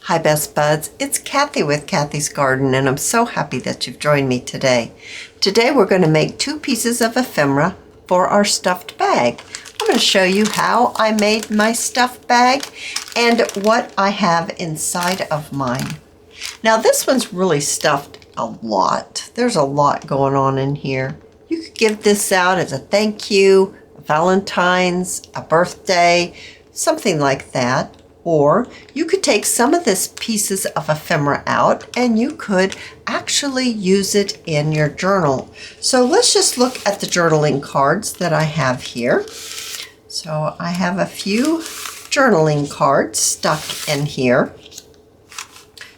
Hi Best Buds, it's Cathy with Cathy's Garden, and I'm so happy that you've joined me today. Today we're going to make 2 pieces of ephemera for our stuffed bag. I'm going to show you how I made my stuffed bag and what I have inside of mine. Now this one's really stuffed a lot. There's a lot going on in here. You could give this out as a thank you, a Valentine's, a birthday, something like that. Or you could take some of this pieces of ephemera out and you could actually use it in your journal. So let's just look at the journaling cards that I have here. So I have a few journaling cards stuck in here.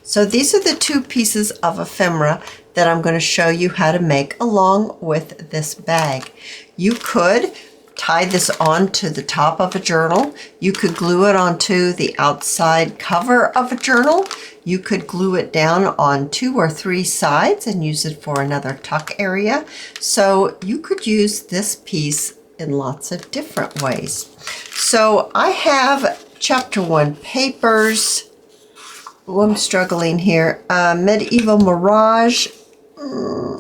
So these are the 2 pieces of ephemera that I'm going to show you how to make along with this bag. You could tie this onto the top of a journal. You could glue it onto the outside cover of a journal. You could glue it down on 2 or 3 sides and use it for another tuck area. So you could use this piece in lots of different ways. So I have chapter 1 papers. Oh, I'm struggling here. Medieval Mirage.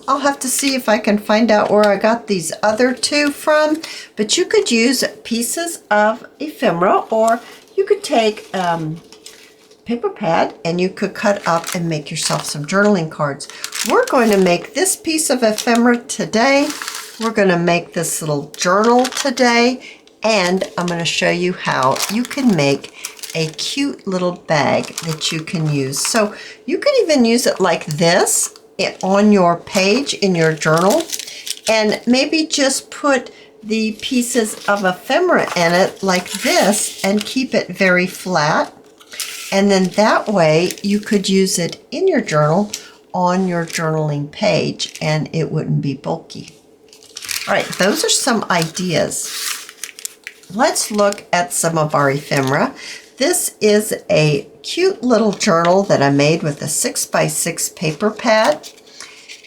I'll have to see if I can find out where I got these other 2 from, but you could use pieces of ephemera, or you could take paper pad and you could cut up and make yourself some journaling cards. We're going to make this piece of ephemera today. We're going to make this little journal today, and I'm going to show you how you can make a cute little bag that you can use. So you could even use it like this on your page in your journal, and maybe just put the pieces of ephemera in it like this and keep it very flat, and then that way you could use it in your journal on your journaling page and it wouldn't be bulky. All right, those are some ideas. Let's look at some of our ephemera. This is a cute little journal that I made with a 6x6 paper pad.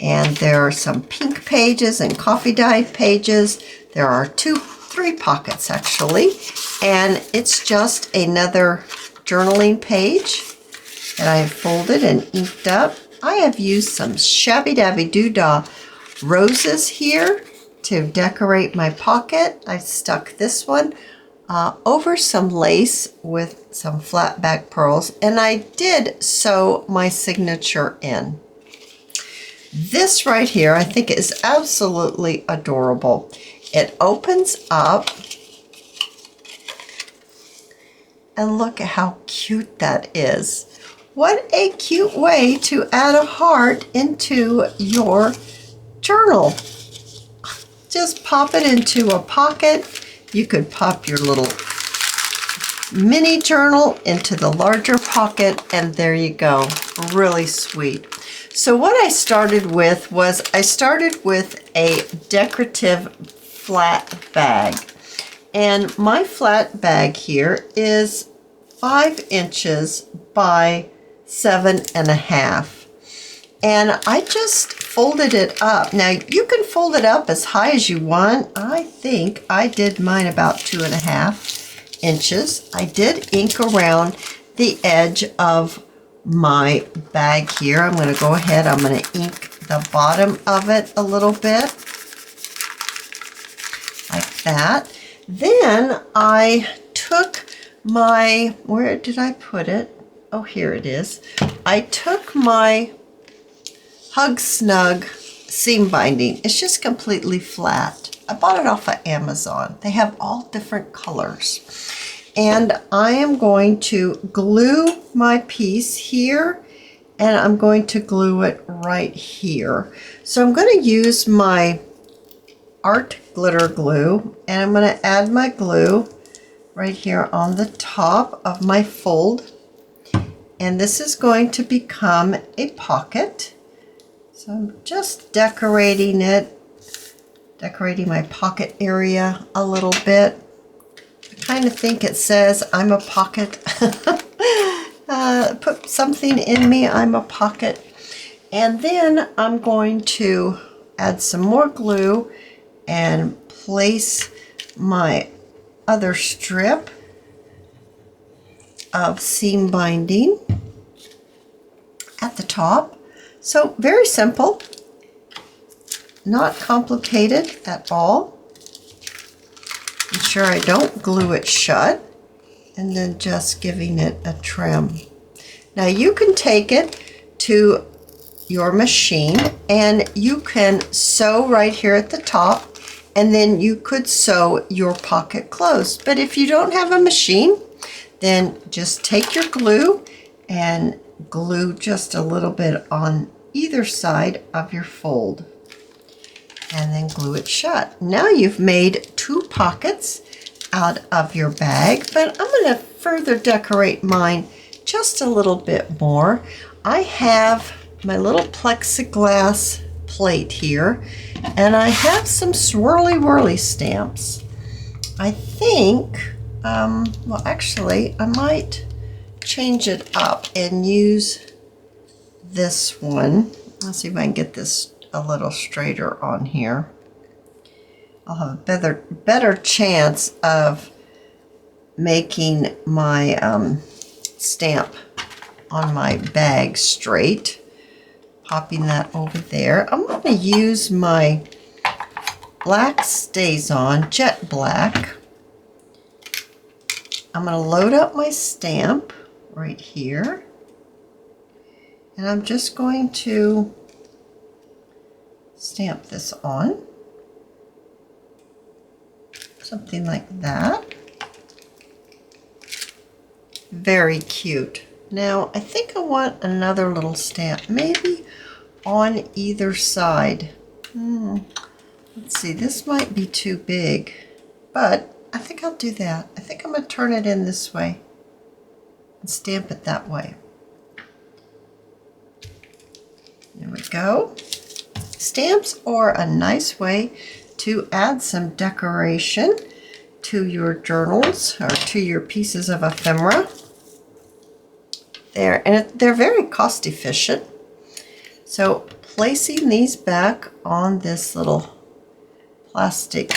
And there are some pink pages and coffee dyed pages. There are 3 pockets actually. And it's just another journaling page that I have folded and inked up. I have used some Shabby Dabby Doodah roses here to decorate my pocket. I stuck this one over some lace with some flat back pearls, and I did sew my signature in. This right here I think is absolutely adorable. It opens up, and look at how cute that is. What a cute way to add a heart into your journal. Just pop it into a pocket. You could pop your little mini journal into the larger pocket, and there you go. Really sweet. So what I started with was a decorative flat bag. And my flat bag here is 5 inches by 7.5. And I just folded it up. Now you can fold it up as high as you want. I think I did mine about 2.5 inches. I did ink around the edge of my bag here. I'm going to go ahead, I'm going to ink the bottom of it a little bit like that. Then I took my, where did I put it? Oh, here it is. I took my Hug Snug seam binding. It's just completely flat. I bought it off of Amazon. They have all different colors. And I am going to glue my piece here, and I'm going to glue it right here. So I'm going to use my art glitter glue, and I'm going to add my glue right here on the top of my fold. And this is going to become a pocket. So I'm just decorating my pocket area a little bit. I kind of think it says I'm a pocket. Put something in me, I'm a pocket. And then I'm going to add some more glue and place my other strip of seam binding at the top. So very simple, not complicated at all. I'm sure I don't glue it shut, and then just giving it a trim. Now you can take it to your machine and you can sew right here at the top, and then you could sew your pocket closed. But if you don't have a machine, then just take your glue and glue just a little bit on either side of your fold, and then glue it shut. Now you've made 2 pockets out of your bag, but I'm going to further decorate mine just a little bit more. I have my little plexiglass plate here, and I have some swirly whirly stamps. I think, well actually I might change it up and use this one. Let's see if I can get this a little straighter on here. I'll have a better chance of making my stamp on my bag straight. Popping that over there. I'm going to use my black StazOn Jet Black. I'm going to load up my stamp right here, and I'm just going to stamp this on. Something like that. Very cute. Now I think I want another little stamp, maybe on either side. Let's see, this might be too big, but I think I'll do that. I think I'm going to turn it in this way and stamp it that way. There we go. Stamps are a nice way to add some decoration to your journals or to your pieces of ephemera. There, and they're very cost efficient. So placing these back on this little plastic,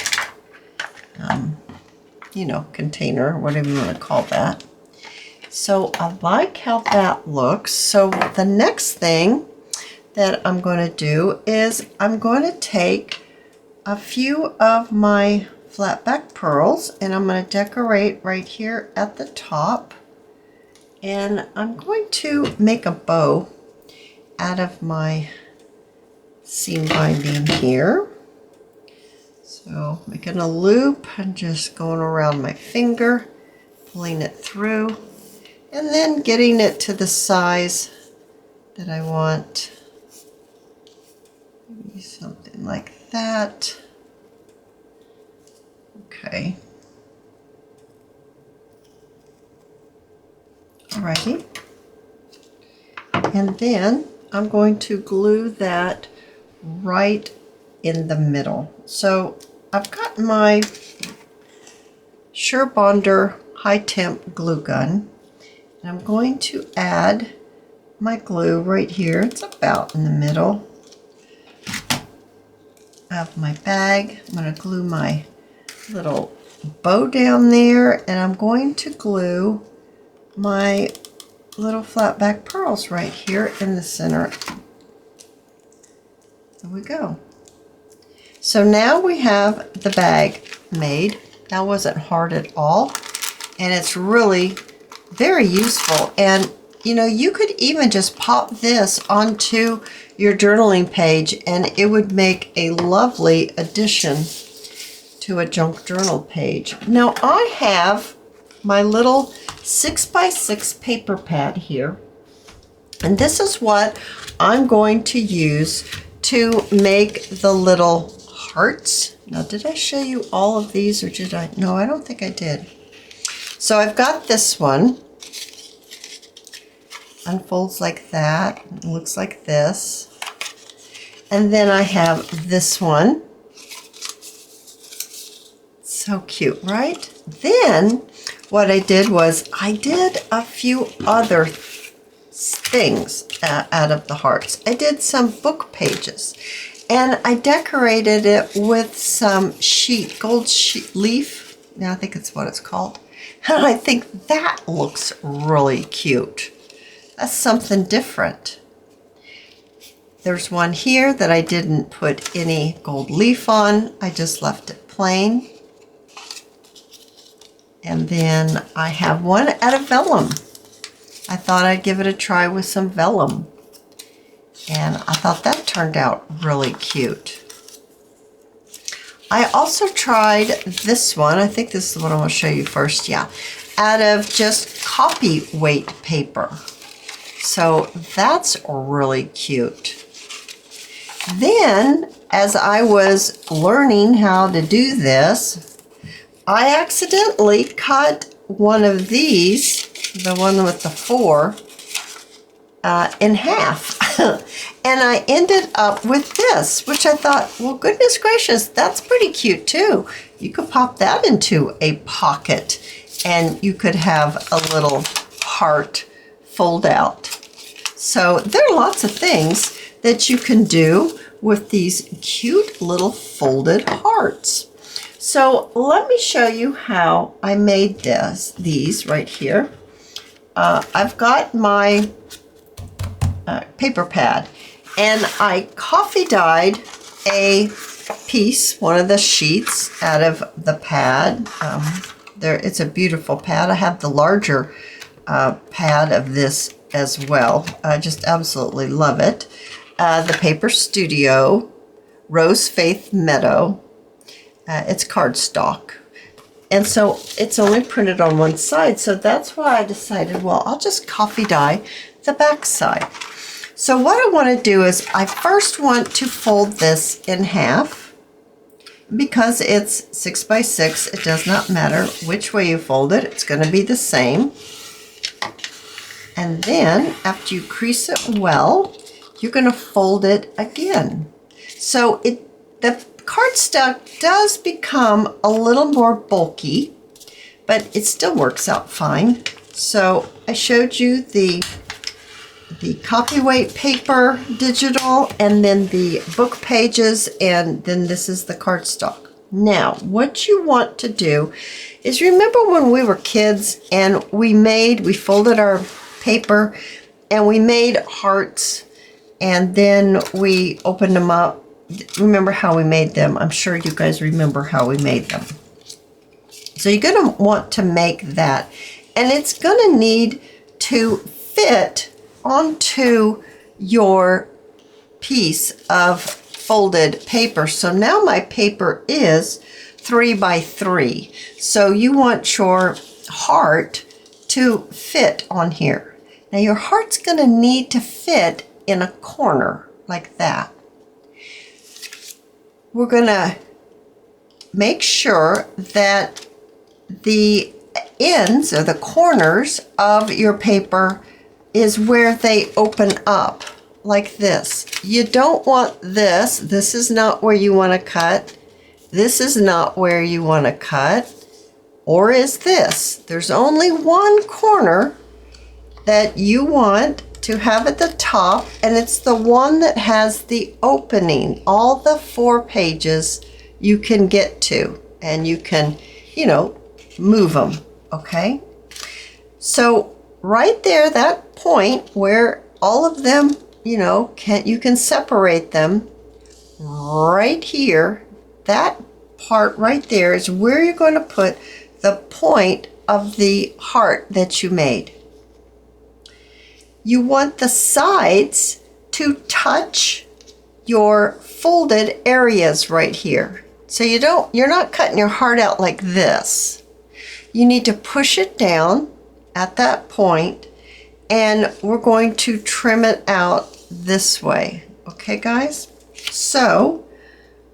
you know, container, whatever you want to call that. So I like how that looks. So the next thing that I'm going to do is I'm going to take a few of my flat back pearls and I'm going to decorate right here at the top. And I'm going to make a bow out of my seam binding here. So making a loop and just going around my finger, pulling it through, and then getting it to the size that I want. Maybe something like that. Okay. Alrighty. And then I'm going to glue that right in the middle. So I've got my Surebonder high temp glue gun, and I'm going to add my glue right here. It's about in the middle of my bag. I'm going to glue my little bow down there, and I'm going to glue my little flat back pearls right here in the center. There we go. So now we have the bag made. That wasn't hard at all, and it's really very useful. And you know, you could even just pop this onto your journaling page and it would make a lovely addition to a junk journal page. Now I have my little 6x6 paper pad here, and this is what I'm going to use to make the little hearts. Now, did I show you all of these, or did I? No, I don't think I did. So I've got this one. Unfolds like that. It looks like this. And then I have this one. So cute, right? Then what I did was I did a few other things out of the hearts. I did some book pages, and I decorated it with some gold sheet leaf. Now I think it's what it's called. And I think that looks really cute. That's something different. There's one here that I didn't put any gold leaf on. I just left it plain. And then I have one out of vellum. I thought I'd give it a try with some vellum. And I thought that turned out really cute. I also tried this one. I think this is what I want to show you first. Yeah, out of just copy weight paper. So that's really cute. Then, as I was learning how to do this, I accidentally cut one of these, the one with the 4, in half. And I ended up with this, which I thought, well, goodness gracious, that's pretty cute too. You could pop that into a pocket and you could have a little heart fold out. So there are lots of things that you can do with these cute little folded hearts. So let me show you how I made these right here. I've got my paper pad, and I coffee dyed a piece, one of the sheets out of the pad. It's a beautiful pad. I have the larger pad of this as well. I just absolutely love it. The Paper Studio RoseFaith Meadow. It's cardstock. And so it's only printed on one side. So that's why I decided, well, I'll just coffee dye the back side. So what I want to do is I first want to fold this in half. Because it's 6 by 6, it does not matter which way you fold it. It's going to be the same. And then after you crease it well, you're going to fold it again. So the cardstock does become a little more bulky, but it still works out fine. So I showed you the copy weight paper digital, and then the book pages, and then this is the cardstock. Now, what you want to do is, remember when we were kids and we folded our paper and we made hearts and then we opened them up. Remember how we made them? I'm sure you guys remember how we made them. So you're going to want to make that, and it's going to need to fit onto your piece of folded paper. So now my paper is 3 by 3. So you want your heart to fit on here. Now your heart's going to need to fit in a corner like that. We're going to make sure that the ends or the corners of your paper is where they open up like this. You don't want this. This is not where you want to cut. This is not where you want to cut. Or is this? There's only one corner that you want to have at the top, and it's the one that has the opening. All the 4 pages you can get to, and you can, move them, okay? So right there, that point where all of them, you can separate them right here. That part right there is where you're going to put the point of the heart that you made. You want the sides to touch your folded areas right here. So you're not cutting your heart out like this. You need to push it down at that point, and we're going to trim it out this way. Okay, guys? So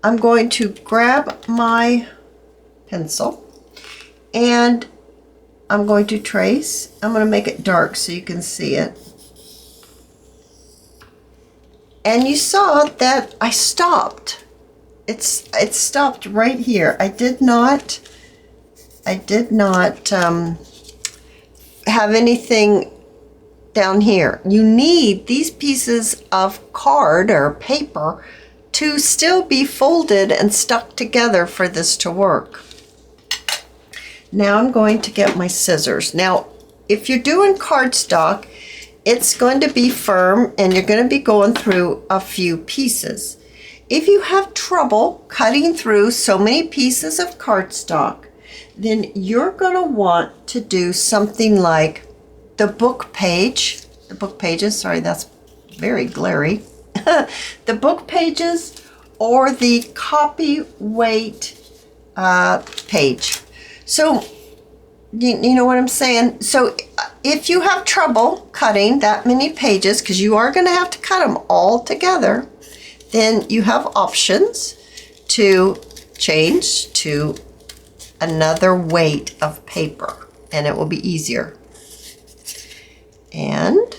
I'm going to grab my pencil and I'm going to trace. I'm going to make it dark so you can see it. And you saw that I stopped. It stopped right here. I did not have anything down here. You need these pieces of card or paper to still be folded and stuck together for this to work. Now I'm going to get my scissors. Now, if you're doing cardstock, it's going to be firm and you're going to be going through a few pieces. If you have trouble cutting through so many pieces of cardstock, then you're going to want to do something like the book pages, sorry, that's very glary. The book pages or the copy weight page. So, you know what I'm saying? So if you have trouble cutting that many pages, because you are going to have to cut them all together, then you have options to change to another weight of paper, and it will be easier. And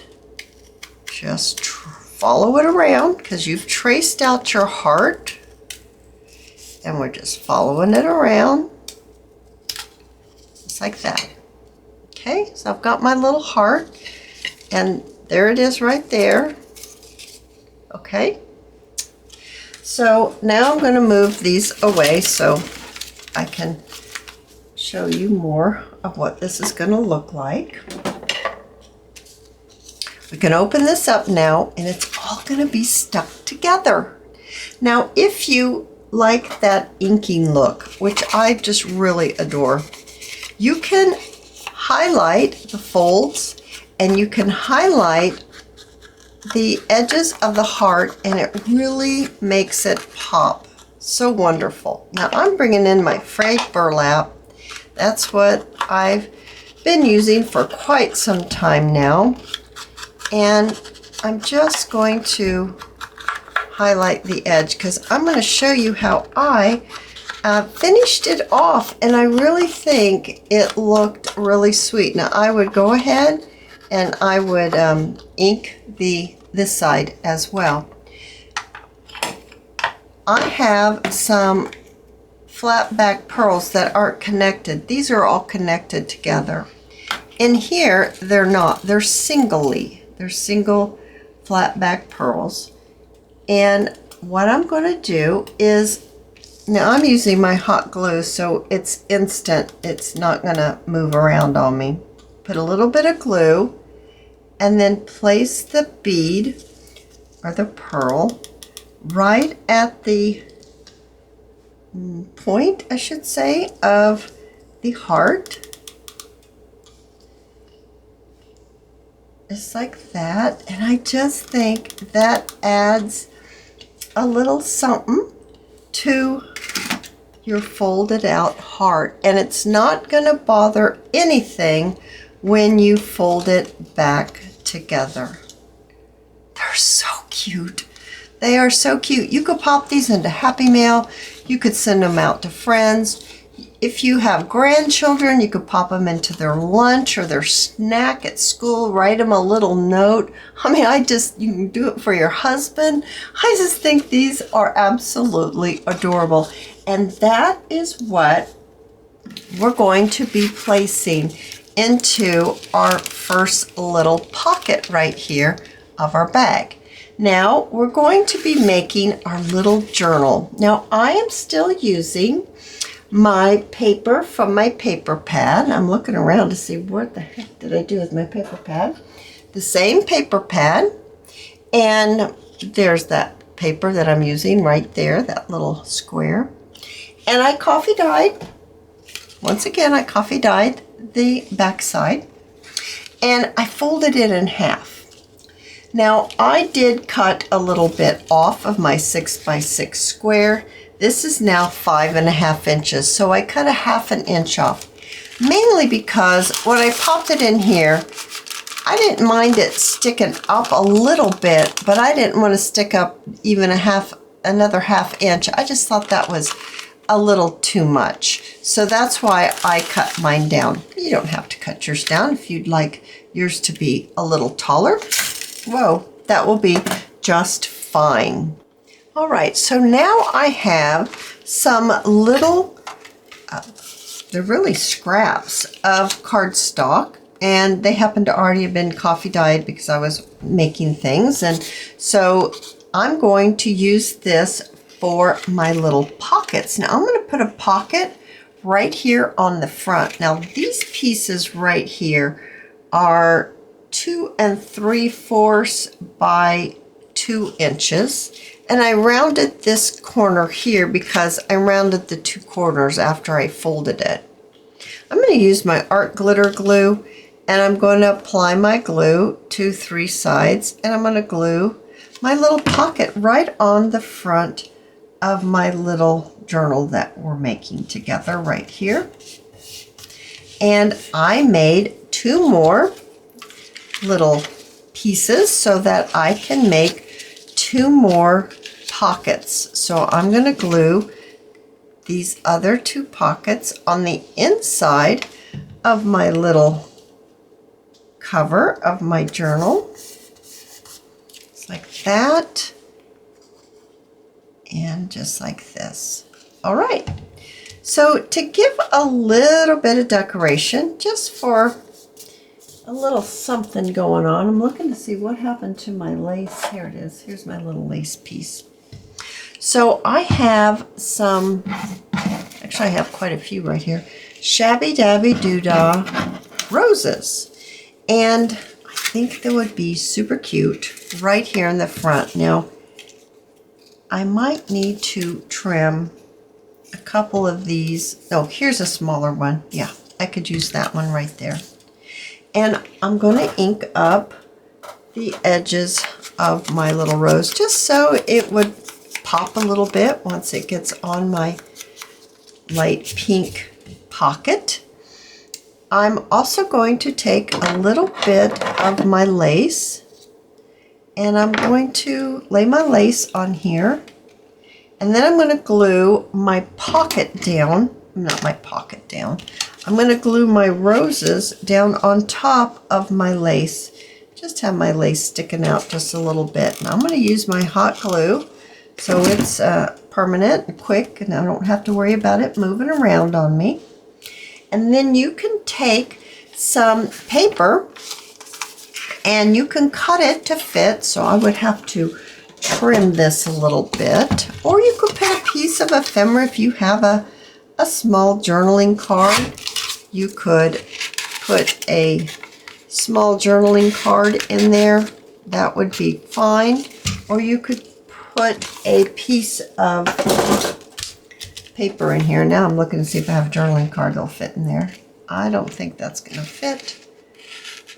just follow it around, because you've traced out your heart, and we're just following it around just like that. Okay, so I've got my little heart, and there it is right there. Okay, so now I'm going to move these away so I can show you more of what this is going to look like. We can open this up now, and it's all going to be stuck together. Now, if you like that inking look, which I just really adore, you can highlight the folds and you can highlight the edges of the heart, and it really makes it pop. So wonderful. Now I'm bringing in my frayed burlap. That's what I've been using for quite some time now. And I'm just going to highlight the edge because I'm going to show you how I finished it off, and I really think it looked really sweet. Now I would go ahead and I would ink this side as well. I have some flat back pearls that aren't connected. These are all connected together. In here, they're not. They're singly. They're single flat back pearls. And what I'm going to do is, now I'm using my hot glue, so it's instant. It's not going to move around on me. Put a little bit of glue and then place the bead or the pearl right at the point, I should say, of the heart. Just like that. And I just think that adds a little something to your folded out heart. And it's not going to bother anything when you fold it back together. They're so cute. They are so cute. You could pop these into Happy Mail. You could send them out to friends. If you have grandchildren, you could pop them into their lunch or their snack at school. Write them a little note. I mean, you can do it for your husband. I just think these are absolutely adorable. And that is what we're going to be placing into our first little pocket right here of our bag. Now we're going to be making our little journal. Now I am still using my paper from my paper pad. I'm looking around to see what the heck did I do with my paper pad. The same paper pad, and there's that paper that I'm using right there, that little square. And I coffee dyed, once again I coffee dyed the back side, and I folded it in half. Now I did cut a little bit off of my 6x6 square. This is now 5.5 inches, so I cut a 1/2 inch off, mainly because when I popped it in here, I didn't mind it sticking up a little bit, but I didn't want to stick up even another 1/2 inch. I just thought that was a little too much. So that's why I cut mine down. You don't have to cut yours down if you'd like yours to be a little taller. Whoa, that will be just fine. All right, so now I have some little, they're really scraps of cardstock, and they happen to already have been coffee dyed because I was making things. And so I'm going to use this for my little pockets. Now I'm going to put a pocket right here on the front. Now these pieces right here are 2 3/4 by 2 inches. And I rounded this corner here because I rounded the 2 corners after I folded it. I'm going to use my art glitter glue, and I'm going to apply my glue to 3 sides, and I'm going to glue my little pocket right on the front of my little journal that we're making together right here. And I made 2 more little pieces so that I can make 2 more pockets. So I'm going to glue these other 2 pockets on the inside of my little cover of my journal. It's like that. And just like this. All right. So to give a little bit of decoration, just for a little something going on, I'm looking to see what happened to my lace. Here it is. Here's my little lace piece. So I have some, actually I have quite a few right here, Shabby Dabby Doodah roses. And I think they would be super cute right here in the front. Now, I might need to trim a couple of these. Oh, here's a smaller one. Yeah, I could use that one right there. And I'm going to ink up the edges of my little rose just so it would pop a little bit once it gets on my light pink pocket. I'm also going to take a little bit of my lace, and I'm going to lay my lace on here, and then I'm going to glue my pocket down, not my pocket down, I'm going to glue my roses down on top of my lace. Just have my lace sticking out just a little bit. And I'm going to use my hot glue so it's permanent and quick, and I don't have to worry about it moving around on me. And then you can take some paper and you can cut it to fit. So I would have to trim this a little bit. Or you could put a piece of ephemera if you have a small journaling card. You could put a small journaling card in there. That would be fine. Or you could put a piece of paper in here. Now I'm looking to see if I have a journaling card that'll fit in there. I don't think that's going to fit,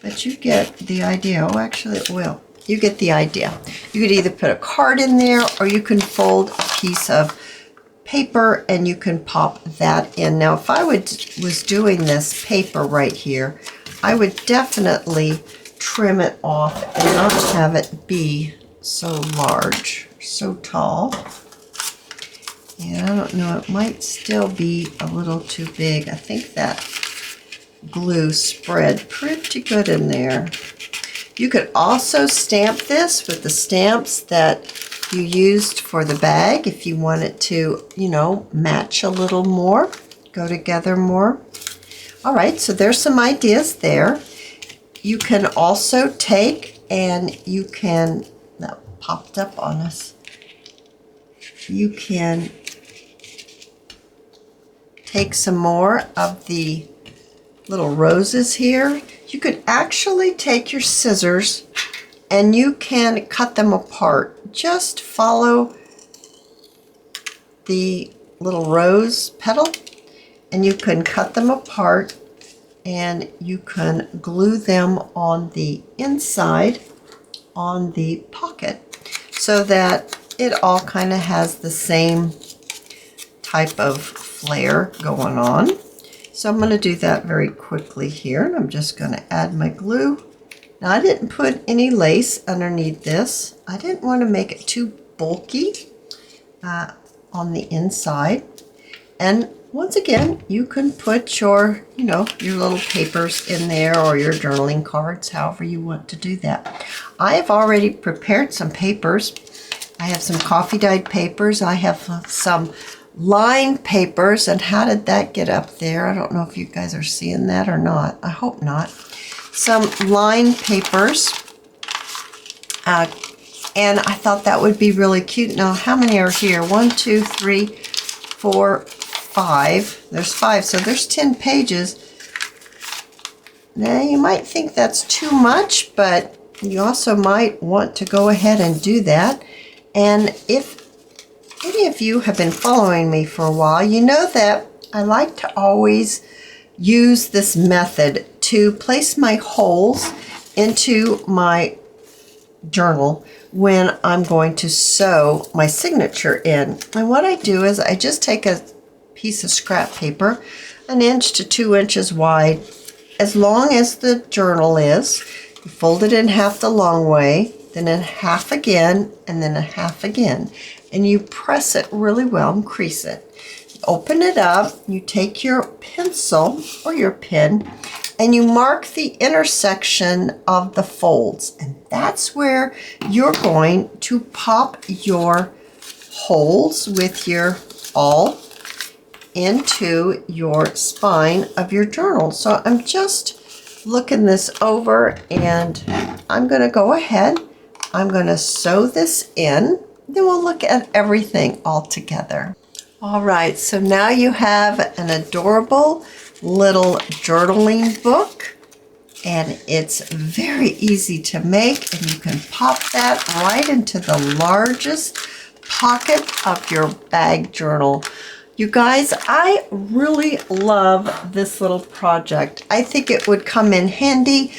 but you get the idea. Oh, actually it will. You get the idea. You could either put a card in there, or you can fold a piece of paper and you can pop that in. Now, if I was doing this paper right here, I would definitely trim it off and not have it be so large, so tall. And I don't know, it might still be a little too big. I think that glue spread pretty good in there. You could also stamp this with the stamps that you used for the bag if you want it to, you know, match a little more, go together more. All right, so there's some ideas there. You can also take and you can, that popped up on us. You can take some more of the little roses here. You could actually take your scissors and you can cut them apart. Just follow the little rose petal and you can cut them apart and you can glue them on the inside on the pocket so that it all kind of has the same type of flair going on. So I'm going to do that very quickly here, and I'm just going to add my glue. Now I didn't put any lace underneath this. I didn't want to make it too bulky on the inside. And once again, you can put your, you know, your little papers in there or your journaling cards, however you want to do that. I have already prepared some papers. I have some coffee dyed papers. I have some lined papers. And how did that get up there? I don't know if you guys are seeing that or not. I hope not. Some lined papers. And I thought that would be really cute. Now, how many are here? 1, 2, 3, 4, 5. There's 5, so there's 10 pages. Now you might think that's too much, but you also might want to go ahead and do that. And if any of you have been following me for a while, you know that I like to always use this method to place my holes into my journal when I'm going to sew my signature in. And what I do is I just take a piece of scrap paper, 1 inch to 2 inches wide, as long as the journal is. You fold it in half the long way, then in half again, and then a half again. And you press it really well and crease it. Open it up, you take your pencil or your pen, and you mark the intersection of the folds. And that's where you're going to pop your holes with your awl into your spine of your journal. So I'm just looking this over, and I'm going to go ahead. I'm going to sew this in. Then we'll look at everything all together. All right, so now you have an adorable little journaling book, and it's very easy to make, and you can pop that right into the largest pocket of your bag journal. You guys, I really love this little project. I think it would come in handy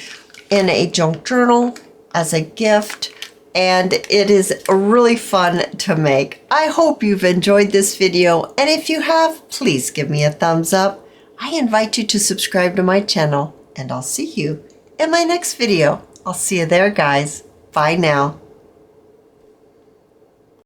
in a junk journal as a gift, and it is really fun to make. I hope you've enjoyed this video, and if you have, please give me a thumbs up. I invite you to subscribe to my channel, and I'll see you in my next video. I'll see you there, guys. Bye now.